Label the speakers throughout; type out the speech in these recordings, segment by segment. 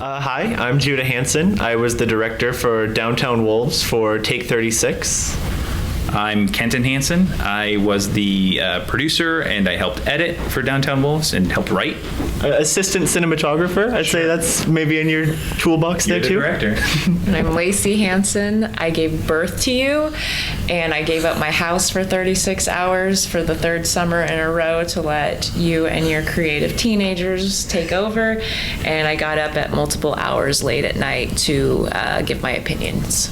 Speaker 1: Hi, I'm Judah Hansen. I was the director for Downtown Wolves for Take 36.
Speaker 2: I'm Kenton Hansen. I was the producer and I helped edit for Downtown Wolves and helped write.
Speaker 1: Assistant cinematographer. I'd say that's maybe in your toolbox
Speaker 2: You're
Speaker 1: there
Speaker 2: the
Speaker 1: too.
Speaker 2: director.
Speaker 3: And I'm Lacey Hansen. I gave birth to you, and I gave up my house for 36 hours for the third summer in a row to let you and your creative teenagers take over. And I got up at multiple hours late at night to give my opinions.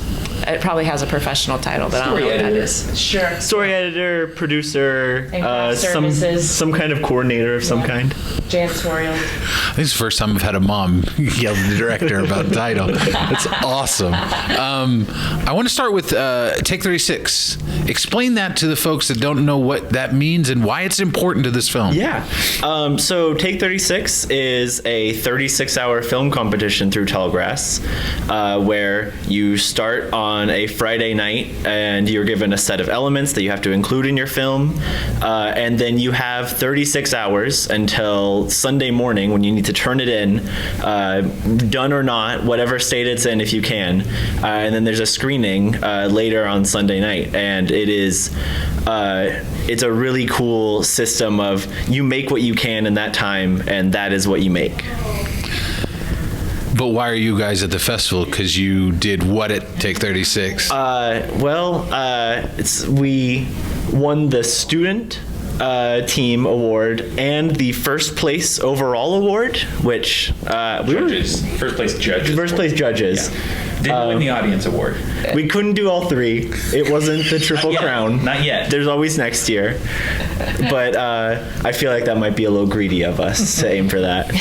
Speaker 3: It probably has a professional title, but I don't know what that is. Sure.
Speaker 1: Story editor, producer,
Speaker 3: And craft services.
Speaker 1: some kind of coordinator of some kind.
Speaker 3: Janitorial.
Speaker 4: I think it's the first time I've had a mom yell at the director about the title. That's awesome. I want to start with Take 36. Explain that to the folks that don't know what that means and why it's important to this film.
Speaker 1: Yeah. So Take 36 is a 36-hour film competition through Tallgrass, where you start on a Friday night and you're given a set of elements that you have to include in your film, and then you have 36 hours until Sunday morning when you need to turn it in, done or not, whatever state it's in if you can, and then there's a screening later on Sunday night, and it's a really cool system of you make what you can in that time, and that is what you make.
Speaker 4: But why are you guys at the festival? Because you did what at Take 36?
Speaker 1: We won the student team award and the first place overall award, which
Speaker 2: First place judges.
Speaker 1: First place judges.
Speaker 2: Yeah. Didn't win the audience award.
Speaker 1: We couldn't do all three. It wasn't the Triple
Speaker 2: Not yet.
Speaker 1: Crown.
Speaker 2: Not yet.
Speaker 1: There's always next year. But I feel like that might be a little greedy of us to aim for that.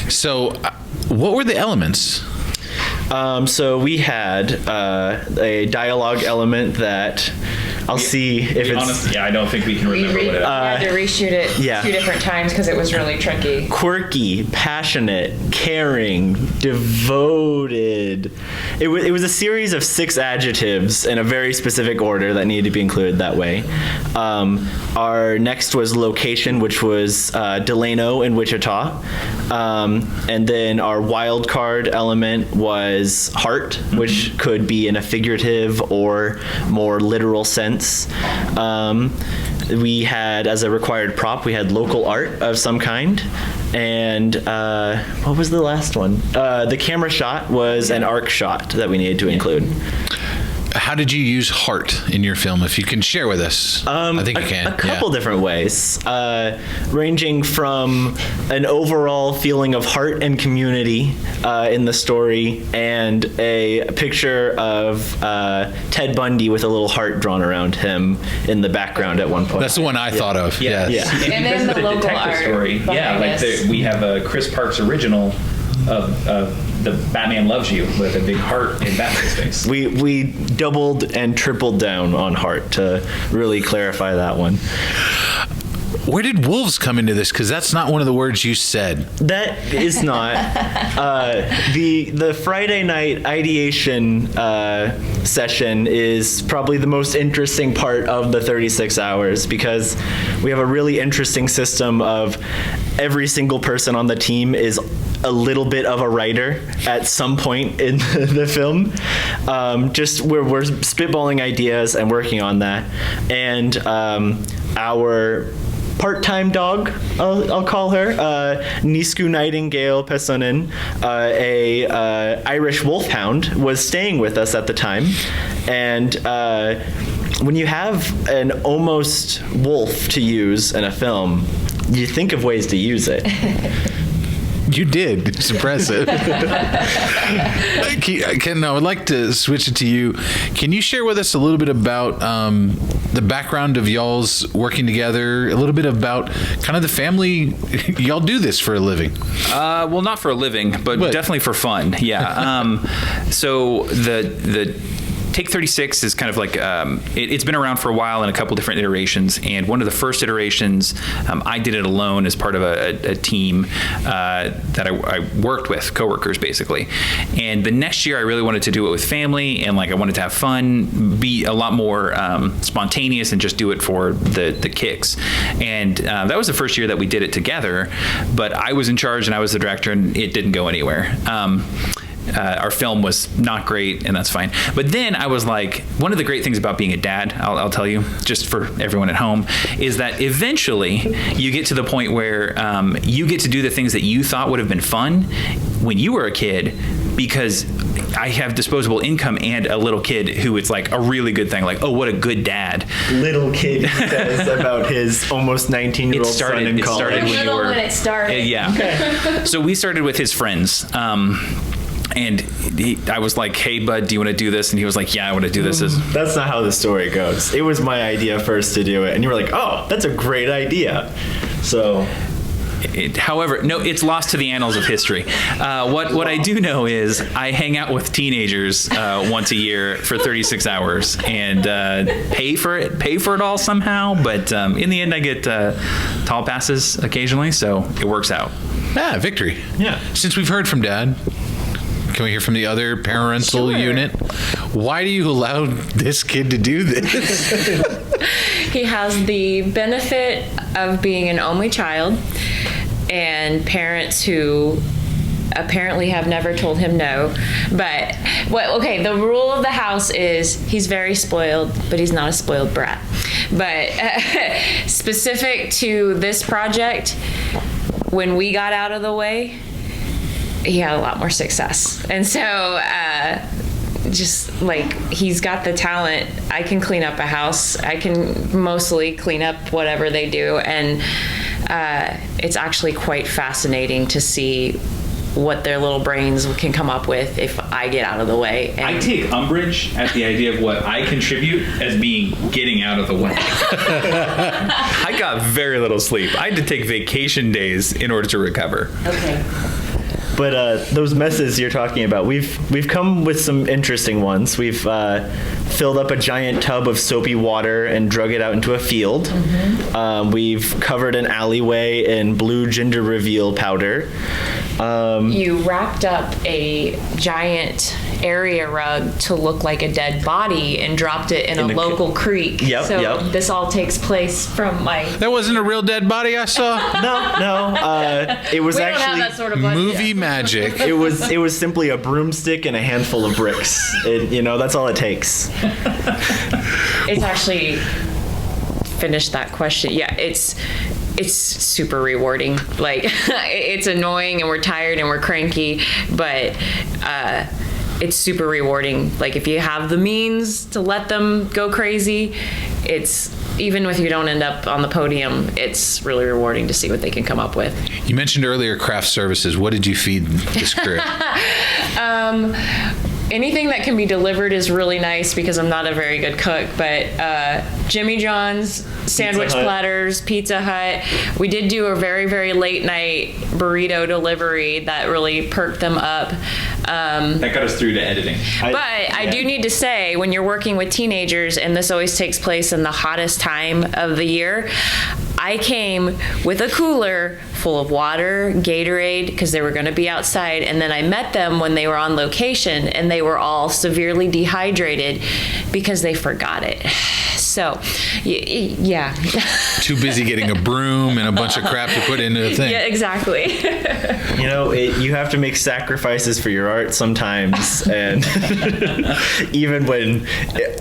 Speaker 4: So, what were the elements?
Speaker 1: So we had a dialogue element that I'll see if it's
Speaker 2: Honestly, I don't think we can remember what it is.
Speaker 3: had to reshoot it
Speaker 1: yeah.
Speaker 3: 2 different times because it was really tricky.
Speaker 1: quirky, passionate, caring, devoted. It was a series of 6 adjectives in a very specific order that needed to be included that way. Our next was location, which was Delano in Wichita. And then our wild card element was heart, which could be in a figurative or more literal sense. We had, as a required prop, we had local art of some kind. And what was the last one? The camera shot was an arc shot that we needed to include.
Speaker 4: How did you use heart in your film? If you can share with us, I think you can.
Speaker 1: A couple different ways, ranging from an overall feeling of heart and community in the story, and a picture of Ted Bundy with a little heart drawn around him in the background at one point.
Speaker 4: That's the one I thought of.
Speaker 2: Yeah.
Speaker 4: Yes.
Speaker 1: Yeah.
Speaker 3: And then the local
Speaker 2: detective
Speaker 3: art
Speaker 2: story. Yeah,
Speaker 3: behind
Speaker 2: like
Speaker 3: this.
Speaker 2: we have a Chris Parks original of the Batman Loves You with a big heart in Batman's face.
Speaker 1: We doubled and tripled down on heart to really clarify that one.
Speaker 4: Where did wolves come into this? Because that's not one of the words you said.
Speaker 1: That is not the Friday night ideation session is probably the most interesting part of the 36 hours, because we have a really interesting system of every single person on the team is a little bit of a writer at some point in the film. Just we're spitballing ideas and working on that, and our part-time dog, I'll call her, Nisku Nightingale Pesonen, a Irish wolfhound, was staying with us at the time. And when you have an almost wolf to use in a film, you think of ways to use it.
Speaker 4: You did. It's impressive. Ken, I would like to switch it to you. Can you share with us a little bit about the background of y'all's working together, a little bit about kind of the family? Y'all do this for a living.
Speaker 2: Well, not for a living, but definitely for fun. Yeah. So the Take 36 is kind of like it's been around for a while in a couple different iterations. And one of the first iterations, I did it alone as part of a team that I worked with, coworkers basically. And the next year, I really wanted to do it with family, and like I wanted to have fun, be a lot more spontaneous, and just do it for the kicks. And that was the first year that we did it together. But I was in charge and I was the director, and it didn't go anywhere. Our film was not great, and that's fine. But then I was like, one of the great things about being a dad, I'll tell you, just for everyone at home, is that eventually you get to the point where you get to do the things that you thought would have been fun when you were a kid, because I have disposable income and a little kid who it's like a really good thing. Like, oh, what a good dad.
Speaker 1: Little kid says about his almost 19-year-old son in college.
Speaker 2: It started when you were...
Speaker 3: When it started.
Speaker 2: Yeah. So we started with his friends. And I was like, hey, bud, do you want to do this? And he was like, yeah, I want to do this.
Speaker 1: That's not how the story goes. It was my idea first to do it. And you were like, oh, that's a great idea. So...
Speaker 2: However, no, it's lost to the annals of history. What I do know is I hang out with teenagers once a year for 36 hours and pay for it all somehow. But in the end, I get tall passes occasionally, so it works out.
Speaker 4: Ah, victory.
Speaker 1: Yeah.
Speaker 4: Since we've heard from Dad, can we hear from the other parental unit? Why do you allow this kid to do this?
Speaker 3: He has the benefit of being an only child, and parents who apparently have never told him no. But the rule of the house is he's very spoiled, but he's not a spoiled brat. But specific to this project, when we got out of the way, he had a lot more success. And so just like, he's got the talent. I can clean up a house. I can mostly clean up whatever they do. And it's actually quite fascinating to see what their little brains can come up with if I get out of the way. And
Speaker 2: I take umbrage at the idea of what I contribute as being getting out of the way. I got very little sleep. I had to take vacation days in order to recover.
Speaker 3: Okay.
Speaker 1: But those messes you're talking about, we've come with some interesting ones. We've filled up a giant tub of soapy water and drug it out into a field. Mm-hmm. We've covered an alleyway in blue gender reveal powder.
Speaker 3: You wrapped up a giant area rug to look like a dead body and dropped it in a local creek.
Speaker 1: Yep.
Speaker 3: This all takes place from my...
Speaker 4: That wasn't a real dead body I saw?
Speaker 1: No. It was
Speaker 3: We
Speaker 1: actually
Speaker 3: don't have that sort of budget
Speaker 4: movie
Speaker 3: yet.
Speaker 4: magic.
Speaker 1: It was simply a broomstick and a handful of bricks. That's all it takes.
Speaker 3: It's actually... Finish that question. Yeah, it's super rewarding. Like, it's annoying and we're tired and we're cranky, but it's super rewarding. Like, if you have the means to let them go crazy, it's, even if you don't end up on the podium, it's really rewarding to see what they can come up with.
Speaker 4: You mentioned earlier craft services. What did you feed this crew?
Speaker 3: Anything that can be delivered is really nice because I'm not a very good cook, but Jimmy John's, sandwich platters, Pizza Hut. We did do a very, very late night burrito delivery that really perked them up.
Speaker 2: That got us through to editing.
Speaker 3: I do need to say, when you're working with teenagers, and this always takes place in the hottest time of the year, I came with a cooler full of water, Gatorade, because they were going to be outside, and then I met them when they were on location, and they were all severely dehydrated because they forgot it. So, yeah.
Speaker 4: Too busy getting a broom and a bunch of crap to put into the thing.
Speaker 3: Yeah, exactly.
Speaker 1: You have to make sacrifices for your art sometimes, and even when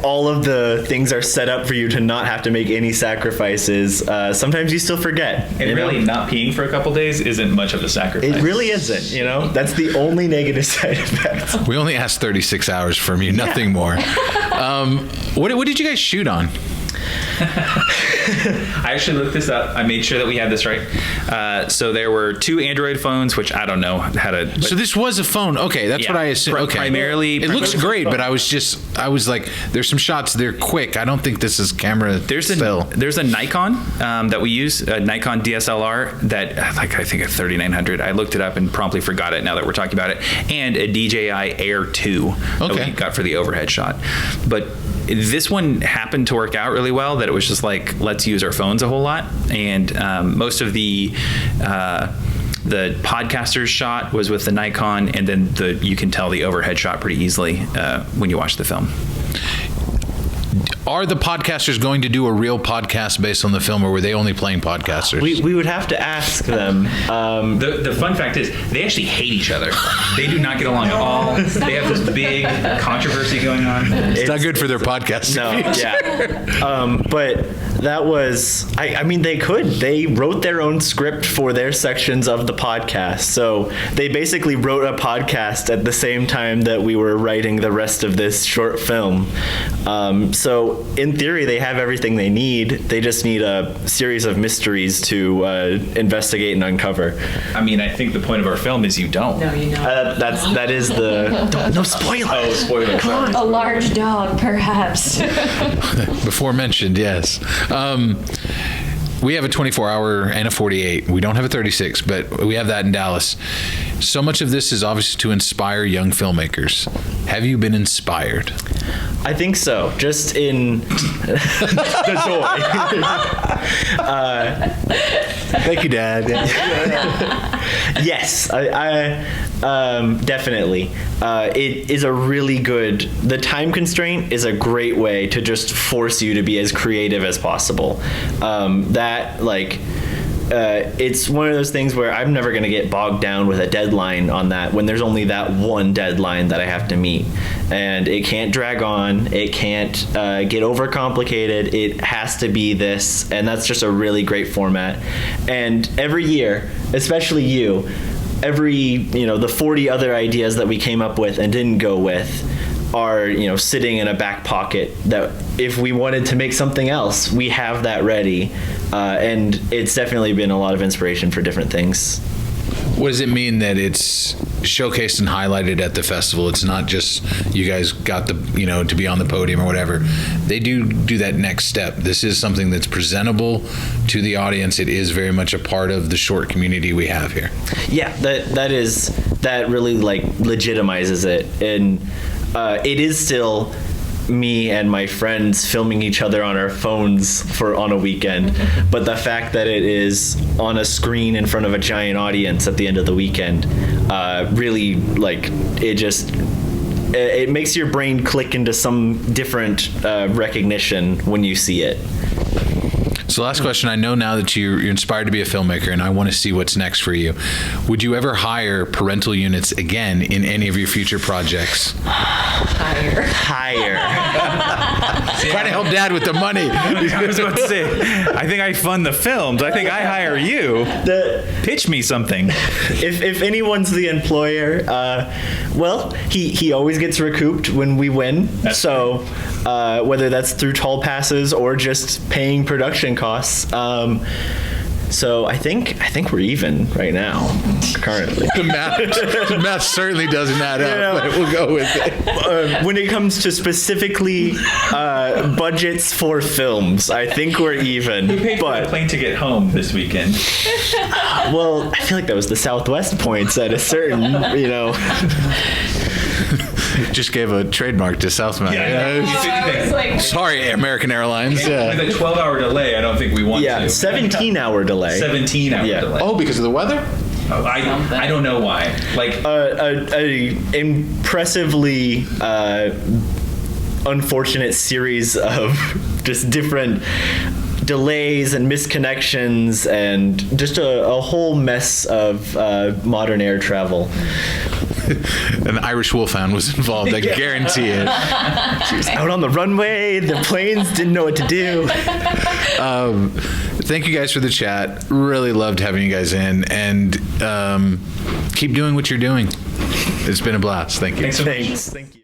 Speaker 1: all of the things are set up for you to not have to make any sacrifices, sometimes you still forget.
Speaker 2: And really, not peeing for a couple days isn't much of a sacrifice.
Speaker 1: It really isn't. That's the only negative side effect.
Speaker 4: We only asked 36 hours from you, nothing more. What did you guys shoot on?
Speaker 2: I actually looked this up. I made sure that we had this right. So there were 2 Android phones, which I don't know how to.
Speaker 4: So this was a phone. Okay, that's
Speaker 2: Yeah.
Speaker 4: what I assumed. Okay,
Speaker 2: Primarily-
Speaker 4: it looks great, but I was like, there's some shots. They're quick. I don't think this is camera.
Speaker 2: There's
Speaker 4: still.
Speaker 2: a Nikon that we use, a Nikon DSLR that like I think a 3900. I looked it up and promptly forgot it now that we're talking about it, and a DJI Air 2 that
Speaker 4: Okay.
Speaker 2: we got for the overhead shot. But this one happened to work out really well. That it was just like, let's use our phones a whole lot, and most of the podcaster's shot was with the Nikon, and then you can tell the overhead shot pretty easily when you watch the film.
Speaker 4: Are the podcasters going to do a real podcast based on the film, or were they only playing podcasters?
Speaker 1: We would have to ask them.
Speaker 2: The fun fact is they actually hate each other. They do not get along at all. They have this big controversy going on.
Speaker 4: it's not good for their podcast.
Speaker 1: No, yeah. But that was, I mean, they wrote their own script for their sections of the podcast. So they basically wrote a podcast at the same time that we were writing the rest of this short film. So in theory, they have everything they need. They just need a series of mysteries to investigate and uncover.
Speaker 2: I mean, I think the point of our film is you don't.
Speaker 3: No, you know.
Speaker 1: That is the no spoilers.
Speaker 2: Oh, spoiler. Sorry.
Speaker 3: A large dog, perhaps.
Speaker 4: Before mentioned, yes. We have a 24-hour and a 48. We don't have a 36, but we have that in Dallas. So much of this is obviously to inspire young filmmakers. Have you been inspired?
Speaker 1: I think so. Just in the toy.
Speaker 4: Thank you, Dad.
Speaker 1: Yes, I definitely. It is a really good. The time constraint is a great way to just force you to be as creative as possible. It's one of those things where I'm never going to get bogged down with a deadline on that when there's only that one deadline that I have to meet. And it can't drag on. It can't get overcomplicated. It has to be this. And that's just a really great format. And every year, especially the 40 other ideas that we came up with and didn't go with are sitting in a back pocket that if we wanted to make something else, we have that ready. And it's definitely been a lot of inspiration for different things.
Speaker 4: What does it mean that it's showcased and highlighted at the festival? It's not just you guys got to be on the podium or whatever. They do that next step. This is something that's presentable to the audience. It is very much a part of the short community we have here.
Speaker 1: Yeah, that really legitimizes it. And it is still me and my friends filming each other on our phones on a weekend, but the fact that it is on a screen in front of a giant audience at the end of the weekend really it makes your brain click into some different recognition when you see it.
Speaker 4: So last question, I know now that you're inspired to be a filmmaker and I want to see what's next for you. Would you ever hire parental units again in any of your future projects?
Speaker 1: Higher.
Speaker 4: Trying to help Dad with the money.
Speaker 2: I was about to say, I think I fund the films. I think I hire you. Pitch me something.
Speaker 1: If anyone's the employer, well, he always gets recouped when we win. So whether that's through toll passes or just paying production costs. So I think we're even right now, currently.
Speaker 4: The math certainly doesn't add up, but we'll go with it.
Speaker 1: When it comes to specifically budgets for films, I think we're even.
Speaker 2: Who paid for the
Speaker 1: But
Speaker 2: plane ticket home this weekend?
Speaker 1: well, I feel like that was the Southwest points at a certain,
Speaker 4: Just gave a trademark to Southman. Sorry, American Airlines.
Speaker 2: With a 12-hour delay, I don't think we want to.
Speaker 1: 17-hour delay.
Speaker 2: 17-hour
Speaker 1: Yeah.
Speaker 2: delay.
Speaker 4: Oh, because of the weather?
Speaker 2: I don't know why.
Speaker 1: A impressively unfortunate series of just different delays and misconnections and just a whole mess of modern air travel.
Speaker 4: An Irish wolfhound was involved, I guarantee it.
Speaker 1: She was out on the runway, the planes didn't know what to do.
Speaker 4: Thank you guys for the chat. Really loved having you guys in, and keep doing what you're doing. It's been a blast. Thank you.
Speaker 2: Thanks so much.
Speaker 1: Thanks. Thank you.